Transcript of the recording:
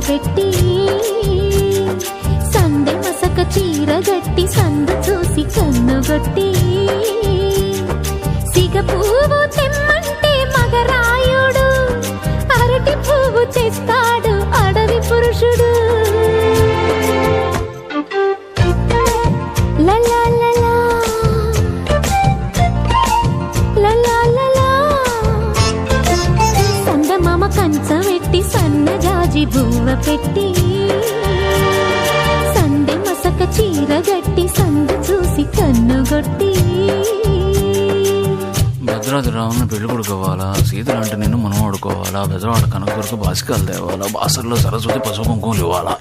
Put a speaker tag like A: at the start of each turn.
A: పెట్టి సందె మసక చీర గట్టి సందు చూసి కన్నుగొట్టి సిగ పువ్వు తెమ్మంటే మగరాయుడు అరటి పువ్వు తెస్తాడు అడవి పురుషుడు. సందమామ కంచ పెట్టి సన్నజాజి బువ్వ పెట్టి సందె మసక చీర గట్టి సందు చూసి కన్నుగొట్టి
B: భద్రాద్రి రావుని పెళ్లి కొడుకోవాలా, సీతలంటే నిన్ను మనం ఆడుకోవాలా, బెజవాడ కనకదుర్గ బాసికాలు తేవాలా, బాసర్లో సరస్వతి పసుపు కుంకుమలు ఇవ్వాలా.